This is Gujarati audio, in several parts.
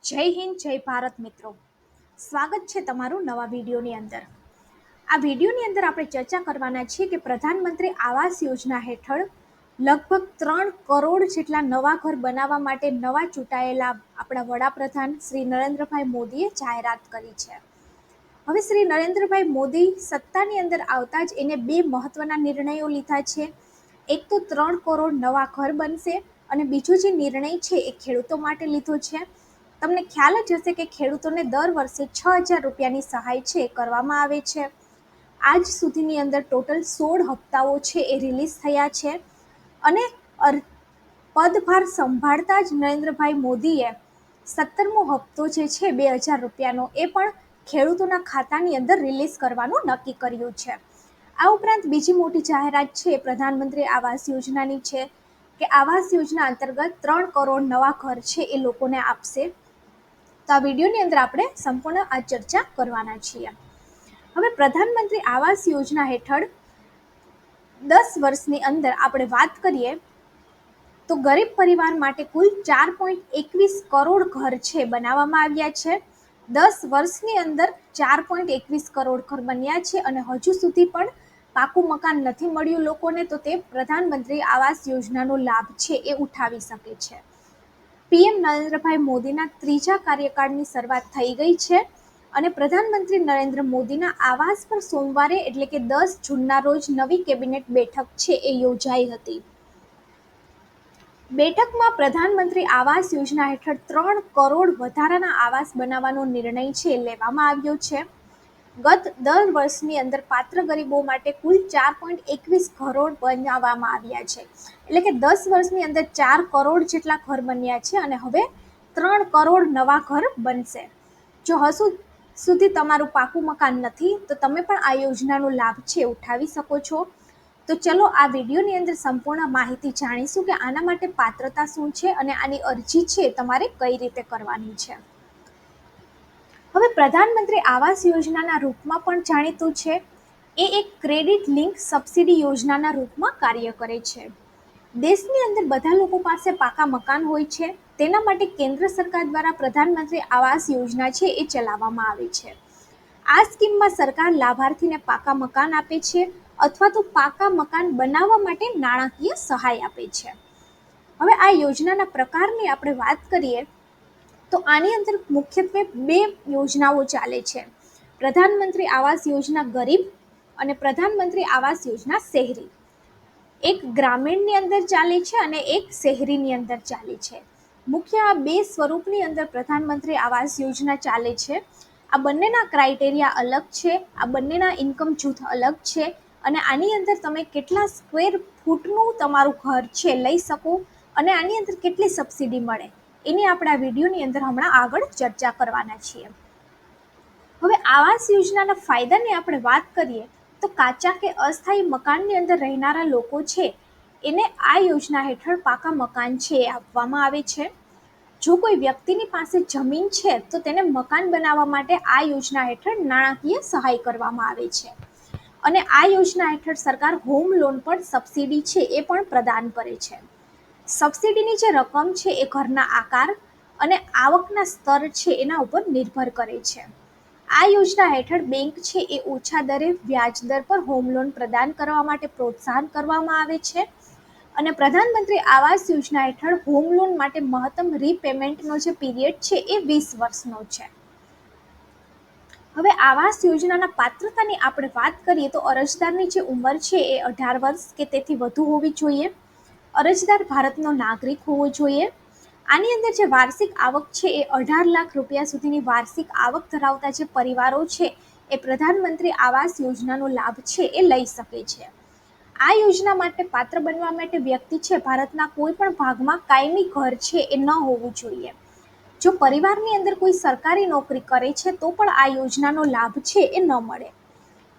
જય હિન્દ, જય ભારત મિત્રો. સ્વાગત છે તમારું નવા વિડીયોની અંદર. આ વિડીયોની અંદર આપણે ચર્ચા કરવાના છીએ કે પ્રધાનમંત્રી આવાસ યોજના હેઠળ લગભગ 3 કરોડ જેટલા નવા ઘર બનાવવા માટે નવા ચૂંટાયેલા આપણા વડાપ્રધાન શ્રી નરેન્દ્રભાઈ મોદીએ જાહેરાત કરી છે. હવે શ્રી નરેન્દ્રભાઈ મોદી સત્તાની અંદર આવતા જ એને બે મહત્વના નિર્ણયો લીધા છે. એક તો 3 કરોડ નવા ઘર બનશે અને બીજો જે નિર્ણય છે એ ખેડૂતો માટે લીધો છે. તમને ખ્યાલ જ હશે કે ખેડૂતોને દર વર્ષે 6,000 રૂપિયાની સહાય છે કરવામાં આવે છે. આજ સુધીની અંદર ટોટલ 16 હપ્તાઓ છે એ રિલીઝ થયા છે અને પદભાર સંભાળતા જ નરેન્દ્રભાઈ મોદીએ 17મો હપ્તો જે છે 2,000 રૂપિયાનો એ પણ ખેડૂતોના ખાતાની અંદર રિલીઝ કરવાનું નક્કી કર્યું છે. આ ઉપરાંત બીજી મોટી જાહેરાત છે પ્રધાનમંત્રી આવાસ યોજનાની છે કે આવાસ યોજના અંતર્ગત 3 કરોડ નવા ઘર છે એ લોકોને આપશે. તો આ વિડીયોની અંદર આપણે સંપૂર્ણ આ ચર્ચા કરવાના છીએ. હવે પ્રધાનમંત્રી આવાસ યોજના હેઠળ 10 વર્ષની અંદર આપણે વાત કરીએ તો ગરીબ પરિવાર માટે કુલ 4.21 કરોડ ઘર છે બનાવવામાં આવ્યા છે. 10 વર્ષની અંદર 4.21 કરોડ ઘર બન્યા છે અને હજુ સુધી પણ પાકું મકાન નથી મળ્યું લોકોને, તો તે પ્રધાનમંત્રી આવાસ યોજનાનો લાભ છે એ ઉઠાવી શકે છે. પીએમ નરેન્દ્રભાઈ મોદીના ત્રીજા કાર્યકાળની શરૂઆત થઈ ગઈ છે અને પ્રધાનમંત્રી નરેન્દ્ર મોદીના આવાસ પર સોમવારે એટલે કે 10 જૂનના રોજ નવી કેબિનેટ બેઠક છે એ યોજાઈ હતી. બેઠકમાં પ્રધાનમંત્રી આવાસ યોજના હેઠળ 3 કરોડ વધારાના આવાસ બનાવવાનો નિર્ણય છે લેવામાં આવ્યો છે. ગત 10 વર્ષની અંદર પાત્ર ગરીબો માટે કુલ 4.21 કરોડ બનાવવામાં આવ્યા છે. એટલે કે 10 વર્ષની અંદર 4 કરોડ જેટલા ઘર બન્યા છે અને હવે 3 કરોડ નવા ઘર બનશે. જો હજુ સુધી તમારું પાકું મકાન નથી તો તમે પણ આ યોજનાનો લાભ છે ઉઠાવી શકો છો. તો ચલો આ વિડીયોની અંદર સંપૂર્ણ માહિતી જાણીશું કે આના માટે પાત્રતા શું છે અને આની અરજી છે તમારે કઈ રીતે કરવાની છે. હવે પ્રધાનમંત્રી આવાસ યોજનાના રૂપમાં પણ જાણીતું છે. એ એક ક્રેડિટ લિંક સબસિડી યોજનાના રૂપમાં કાર્ય કરે છે. દેશની અંદર બધા લોકો પાસે પાકા મકાન હોય છે. તેના માટે કેન્દ્ર સરકાર દ્વારા પ્રધાનમંત્રી આવાસ યોજના છે એ ચલાવવામાં આવે છે. આ સ્કીમમાં સરકાર લાભાર્થીને પાકા મકાન આપે છે અથવા તો પાકા મકાન બનાવવા માટે નાણાકીય સહાય આપે છે. હવે આ યોજનાના પ્રકારની આપણે વાત કરીએ તો આની અંદર મુખ્યત્વે બે યોજનાઓ ચાલે છે. પ્રધાનમંત્રી આવાસ યોજના ગરીબ અને પ્રધાનમંત્રી આવાસ યોજના શહેરી. એક ગ્રામીણની અંદર ચાલે છે અને એક શહેરીની અંદર ચાલે છે. મુખ્ય આ બે સ્વરૂપની અંદર પ્રધાનમંત્રી આવાસ યોજના ચાલે છે. આ બંનેના ક્રાઇટેરિયા અલગ છે, આ બંનેના ઇન્કમ જૂથ અલગ છે અને આની અંદર તમે કેટલા સ્ક્વેર ફૂટનું તમારું ઘર છે લઈ શકો અને આની અંદર કેટલી સબસિડી મળે એની આપણે આ વિડીયોની અંદર હમણાં આગળ ચર્ચા કરવાના છીએ. હવે આવાસ યોજનાના ફાયદાની આપણે વાત કરીએ તો કાચા કે અસ્થાયી મકાનની અંદર રહેનારા લોકો છે એને આ યોજના હેઠળ પાકા મકાન છે એ આપવામાં આવે છે. જો કોઈ વ્યક્તિની પાસે જમીન છે તો તેને મકાન બનાવવા માટે આ યોજના હેઠળ નાણાકીય સહાય કરવામાં આવે છે અને આ યોજના હેઠળ સરકાર હોમ લોન પર સબસિડી છે એ પણ પ્રદાન કરે છે. સબસિડીની જે રકમ છે એ ઘરના આકાર અને આવકના સ્તર છે એના ઉપર નિર્ભર કરે છે. આ યોજના હેઠળ બેંક છે એ ઓછા દરે વ્યાજ દર પર હોમ લોન પ્રદાન કરવા માટે પ્રોત્સાહન કરવામાં આવે છે અને પ્રધાનમંત્રી આવાસ યોજના હેઠળ હોમ લોન માટે મહત્તમ રીપેમેન્ટનો જે પીરિયડ છે એ 20 વર્ષનો છે. હવે આવાસ યોજનાના પાત્રતાની આપણે વાત કરીએ તો અરજદારની જે ઉંમર છે એ 18 વર્ષ કે તેથી વધુ હોવી જોઈએ. અરજદાર ભારતનો નાગરિક હોવો જોઈએ. આની અંદર જે વાર્ષિક આવક છે એ 18 લાખ રૂપિયા સુધીની વાર્ષિક આવક ધરાવતા જે પરિવારો છે એ પ્રધાનમંત્રી આવાસ યોજનાનો લાભ છે એ લઈ શકે છે. આ યોજના માટે પાત્ર બનવા માટે વ્યક્તિ છે ભારતના કોઈ પણ ભાગમાં કાયમી ઘર છે એ ન હોવું જોઈએ. જો પરિવારની અંદર કોઈ સરકારી નોકરી કરે છે તો પણ આ યોજનાનો લાભ છે એ ન મળે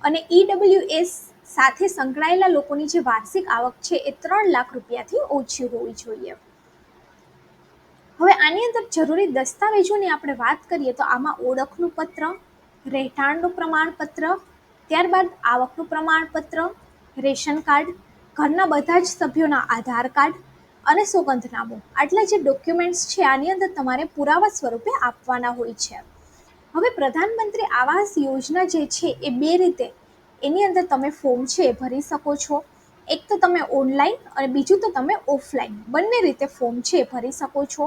અને EWS સાથે સંકળાયેલા લોકોની જે વાર્ષિક આવક છે એ 3 લાખ રૂપિયાથી ઓછી હોવી જોઈએ. હવે આની અંદર જરૂરી દસ્તાવેજોની આપણે વાત કરીએ તો આમાં ઓળખનું પત્ર, રહેઠાણનું પ્રમાણપત્ર, ત્યારબાદ આવકનું પ્રમાણપત્ર, રેશન કાર્ડ, ઘરના બધા જ સભ્યોના આધાર કાર્ડ, અને સોગંદનામું, આટલા જે ડોક્યુમેન્ટ્સ છે આની અંદર તમારે પુરાવા સ્વરૂપે આપવાના હોય છે. હવે પ્રધાનમંત્રી આવાસ યોજના જે છે એ બે રીતે એની અંદર તમે ફોર્મ છે એ ભરી શકો છો. એક તો તમે ઓનલાઈન અને બીજું તો તમે ઓફલાઈન, બંને રીતે ફોર્મ છે એ ભરી શકો છો.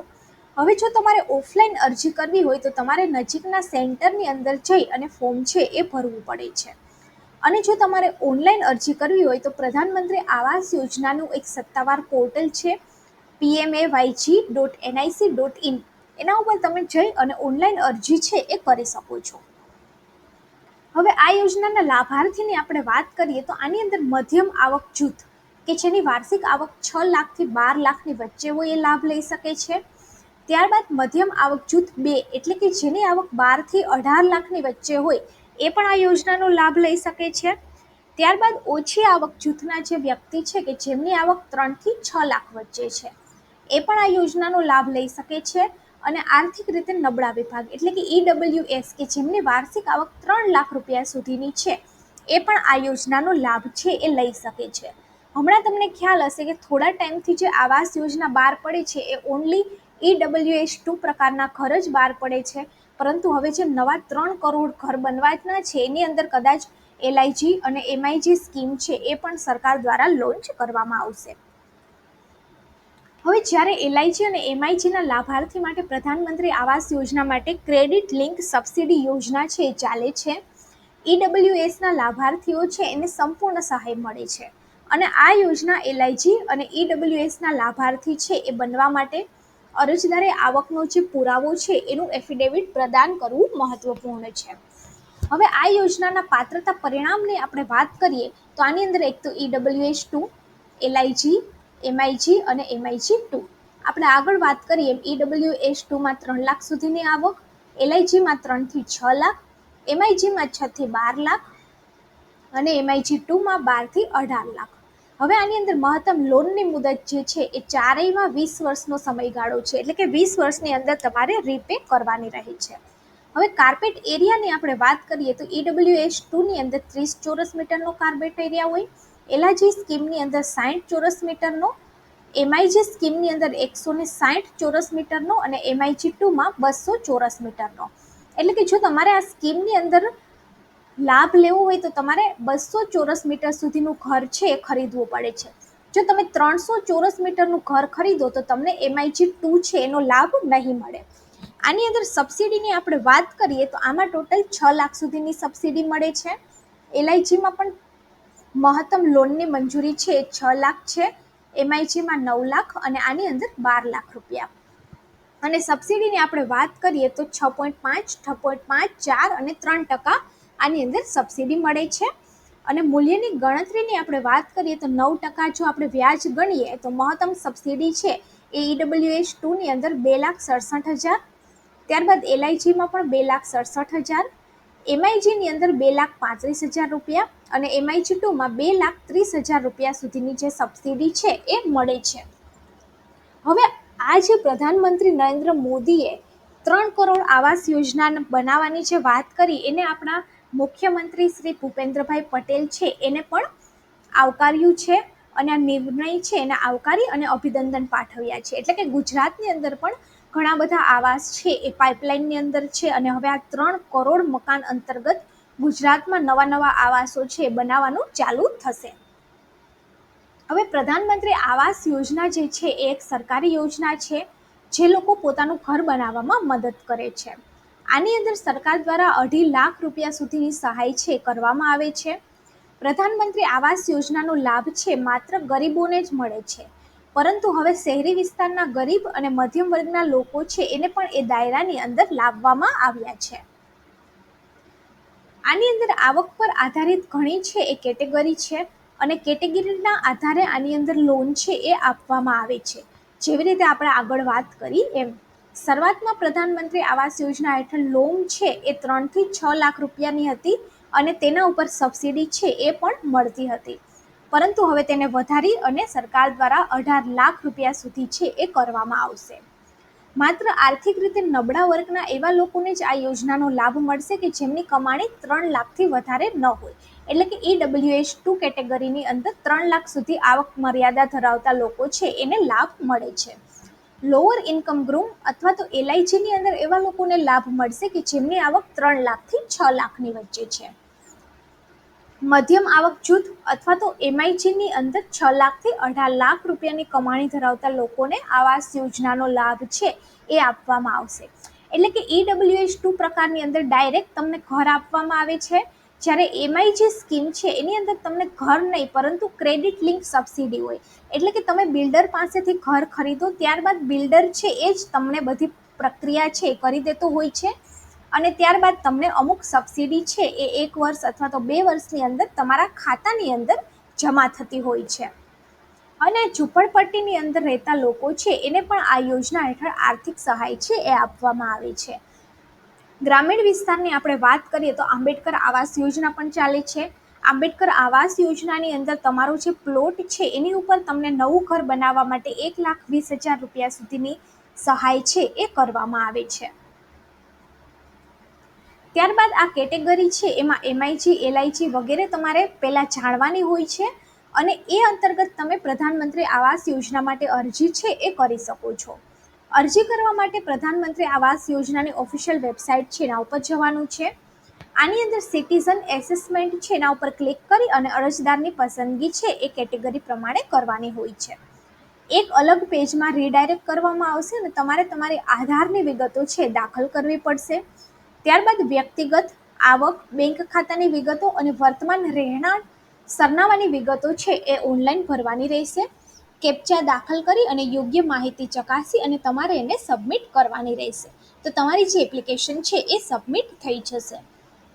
હવે જો તમારે ઓફલાઈન અરજી કરવી હોય તો તમારે નજીકના સેન્ટરની અંદર જઈ અને ફોર્મ છે એ ભરવું પડે છે. અને જો તમારે ઓનલાઈન અરજી કરવી હોય તો પ્રધાનમંત્રી આવાસ યોજનાનું એક સત્તાવાર પોર્ટલ છે pmayg.nic.in, એના ઉપર તમે જઈ અને ઓનલાઈન અરજી છે એ કરી શકો છો. હવે આ યોજનાના લાભાર્થીની આપણે વાત કરીએ તો આની અંદર મધ્યમ આવક જૂથ કે જેની વાર્ષિક આવક 6 લાખથી 12 લાખની વચ્ચે હોય એ લાભ લઈ શકે છે. ત્યારબાદ મધ્યમ આવક જૂથ 2 એટલે કે જેની આવક 12 થી 18 લાખની વચ્ચે હોય એ પણ આ યોજનાનો લાભ લઈ શકે છે. ત્યારબાદ ઓછી આવક જૂથના જે વ્યક્તિ છે કે જેમની આવક 3 થી 6 લાખ વચ્ચે છે એ પણ આ યોજનાનો લાભ લઈ શકે છે. અને આર્થિક રીતે નબળા વિભાગ એટલે કે EWS કે જેમની વાર્ષિક આવક 3 લાખ રૂપિયા સુધીની છે એ પણ આ યોજનાનો લાભ છે એ લઈ શકે છે. હમણાં તમને ખ્યાલ હશે કે થોડા ટાઈમથી જે આવાસ યોજના બહાર પડે છે એ ઓનલી EWS2 પ્રકારના ઘર જ બહાર પડે છે, પરંતુ હવે જે નવા 3 કરોડ ઘર બનવાના છે એની અંદર કદાચ LIG અને MIG સ્કીમ છે એ પણ સરકાર દ્વારા લોન્ચ કરવામાં આવશે. હવે જ્યારે LIG અને MIGના લાભાર્થી માટે પ્રધાનમંત્રી આવાસ યોજના માટે ક્રેડિટ લિંક સબસિડી યોજના છે એ ચાલે છે. EWSના લાભાર્થીઓ છે એને સંપૂર્ણ સહાય મળે છે. અને આ યોજના LIG અને EWSના લાભાર્થી છે એ બનવા માટે અરજદારે આવકનો જે પુરાવો છે એનું એફિડેવિટ પ્રદાન કરવું મહત્વપૂર્ણ છે. હવે આ યોજનાના પાત્રતા પરિણામની આપણે વાત કરીએ તો આની અંદર એક તો EWS2, LIG, MIG અને MIG2. આપણે આગળ વાત કરીએ EWS2માં 3 લાખ સુધીની આવક, LIGમાં 3 થી 6 લાખ, MIGમાં 6 થી 12 લાખ અને MIG2માં 12 થી 18 લાખ. હવે આની અંદર મહત્તમ લોનની મુદત જે છે એ ચારેયમાં 20 વર્ષનો સમયગાળો છે, એટલે કે 20 વર્ષની અંદર તમારે રીપે કરવાની રહે છે. હવે કાર્પેટ એરિયાની આપણે વાત કરીએ તો EWS2ની અંદર 30 ચોરસ મીટરનો કાર્પેટ એરિયા હોય, LIG સ્કીમની અંદર 60 ચોરસ મીટરનો, MIG સ્કીમની અંદર 160 ચોરસ મીટરનો અને MIG2માં 200 ચોરસ મીટરનો. એટલે કે જો તમારે આ સ્કીમની અંદર લાભ લેવો હોય તો તમારે 200 ચોરસ મીટર સુધીનું ઘર છે એ ખરીદવું પડે છે. જો તમે 300 ચોરસ મીટરનું ઘર ખરીદો તો તમને MIG2 છે એનો લાભ નહીં મળે. આની અંદર સબસિડીની આપણે વાત કરીએ તો આમાં ટોટલ 6 લાખ સુધીની સબસિડી મળે છે. LIGમાં પણ મહત્તમ લોનની મંજૂરી છે એ 6 લાખ છે, MIGમાં 9 લાખ અને આની અંદર 12 લાખ રૂપિયા. અને સબસિડીની આપણે વાત કરીએ તો 6.5, 6.5, 4 અને 3% આની અંદર સબસિડી મળે છે. અને મૂલ્યની ગણતરીની આપણે વાત કરીએ તો 9% જો આપણે વ્યાજ ગણીએ તો મહત્તમ સબસિડી છે એ EWS2ની અંદર 2,67,000, ત્યારબાદ LIGમાં પણ 2,67,000, MIGની અંદર 2,35,000 રૂપિયા અને MIG2માં 2,30,000 રૂપિયા સુધીની જે સબસિડી છે એ મળે છે. હવે આ જે પ્રધાનમંત્રી નરેન્દ્ર મોદીએ 3 કરોડ આવાસ યોજના બનાવવાની જે વાત કરી એને આપણા મુખ્યમંત્રી શ્રી ભૂપેન્દ્રભાઈ પટેલ છે એને પણ આવકાર્યું છે અને આ નિર્ણય છે એને આવકારી અને અભિનંદન પાઠવ્યા છે. એટલે કે ગુજરાતની અંદર પણ ઘણા બધા આવાસ છે એ પાઇપલાઇનની અંદર છે અને હવે આ 3 કરોડ મકાન અંતર્ગત ગુજરાતમાં નવા આવાસો છે બનાવવાનું ચાલુ થશે. હવે પ્રધાનમંત્રી આવાસ યોજના જે છે એ એક સરકારી યોજના છે જે લોકો પોતાનું ઘર બનાવવામાં મદદ કરે છે. આની અંદર સરકાર દ્વારા 2.5 લાખ રૂપિયા સુધીની સહાય છે કરવામાં આવે છે. પ્રધાનમંત્રી આવાસ યોજનાનો લાભ છે માત્ર ગરીબોને જ મળે છે, પરંતુ હવે શહેરી વિસ્તારના ગરીબ અને મધ્યમ વર્ગના લોકો છે એને પણ એ દાયરાની અંદર લાવવામાં આવ્યા છે. આની અંદર આવક પર આધારિત ઘણી છે એ કેટેગરી છે અને કેટેગરીના આધારે આની અંદર લોન છે એ આપવામાં આવે છે. જેવી રીતે આપણે આગળ વાત કરી એમ શરૂઆતમાં પ્રધાનમંત્રી આવાસ યોજના હેઠળ લોન છે એ 3 થી 6 લાખ રૂપિયાની હતી અને તેના ઉપર સબસિડી છે એ પણ મળતી હતી, પરંતુ હવે તેને વધારી અને સરકાર દ્વારા 18 લાખ રૂપિયા સુધી છે એ કરવામાં આવશે. માત્ર આર્થિક રીતે નબળા વર્ગના એવા લોકોને જ આ યોજનાનો લાભ મળશે કે જેમની કમાણી 3 લાખથી વધારે ન હોય. એટલે કે EWS2 કેટેગરીની અંદર 3 લાખ સુધી આવક મર્યાદા ધરાવતા લોકો છે એને લાભ મળે છે. લોઅર ઇન્કમ ગ્રુપ અથવા તો LIGની અંદર એવા લોકોને લાભ મળશે કે જેમની આવક 3 લાખથી 6 લાખની વચ્ચે છે. મધ્યમ આવક જૂથ અથવા તો MIGની અંદર 6 લાખથી 18 લાખ રૂપિયાની કમાણી ધરાવતા લોકોને આવાસ યોજનાનો લાભ છે એ આપવામાં આવશે. એટલે કે EWS2 પ્રકારની અંદર ડાયરેક્ટ તમને ઘર આપવામાં આવે છે, જ્યારે MIG સ્કીમ છે એની અંદર તમને ઘર નહીં પરંતુ ક્રેડિટ લિંક સબસિડી હોય. એટલે કે તમે બિલ્ડર પાસેથી ઘર ખરીદો, ત્યારબાદ બિલ્ડર છે એ જ તમને બધી પ્રક્રિયા છે એ કરી દેતો હોય છે અને ત્યારબાદ તમને અમુક સબસિડી છે એ 1 વર્ષ અથવા તો 2 વર્ષની અંદર તમારા ખાતાની અંદર જમા થતી હોય છે. અને ઝૂંપડપટ્ટીની અંદર રહેતા લોકો છે એને પણ આ યોજના હેઠળ આર્થિક સહાય છે એ આપવામાં આવે છે. ગ્રામીણ વિસ્તારની આપણે વાત કરીએ તો આંબેડકર આવાસ યોજના પણ ચાલે છે. આંબેડકર આવાસ યોજનાની અંદર તમારો જે પ્લોટ છે એની ઉપર તમને નવું ઘર બનાવવા માટે 1,20,000 રૂપિયા સુધીની સહાય છે એ કરવામાં આવે છે. ત્યારબાદ આ કેટેગરી છે એમાં MIG, LIG વગેરે તમારે પહેલાં જાણવાની હોય છે અને એ અંતર્ગત તમે પ્રધાનમંત્રી આવાસ યોજના માટે અરજી છે એ કરી શકો છો. અરજી કરવા માટે પ્રધાનમંત્રી આવાસ યોજનાની ઓફિશિયલ વેબસાઇટ છે એના ઉપર જવાનું છે. આની અંદર સિટીઝન એસેસમેન્ટ છે એના ઉપર ક્લિક કરી અને અરજદારની પસંદગી છે એ કેટેગરી પ્રમાણે કરવાની હોય છે. એક અલગ પેજમાં રીડાયરેક્ટ કરવામાં આવશે અને તમારે તમારી આધારની વિગતો છે દાખલ કરવી પડશે. ત્યારબાદ વ્યક્તિગત આવક, બેંક ખાતાની વિગતો અને વર્તમાન રહેણાંક સરનામાની વિગતો છે એ ઓનલાઈન ભરવાની રહેશે. કેપ્ચા દાખલ કરી અને યોગ્ય માહિતી ચકાસી અને તમારે એને સબમિટ કરવાની રહેશે. તો તમારી જે એપ્લિકેશન છે એ સબમિટ થઈ જશે.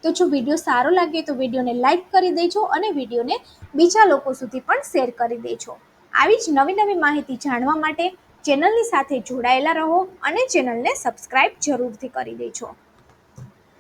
તો જો વિડીયો સારો લાગે તો વિડીયોને લાઇક કરી દેજો અને વિડીયોને બીજા લોકો સુધી પણ શેર કરી દેજો. આવી જ નવી નવી માહિતી જાણવા માટે ચેનલની સાથે જોડાયેલા રહો અને ચેનલને સબસ્ક્રાઇબ જરૂરથી કરી દેજો.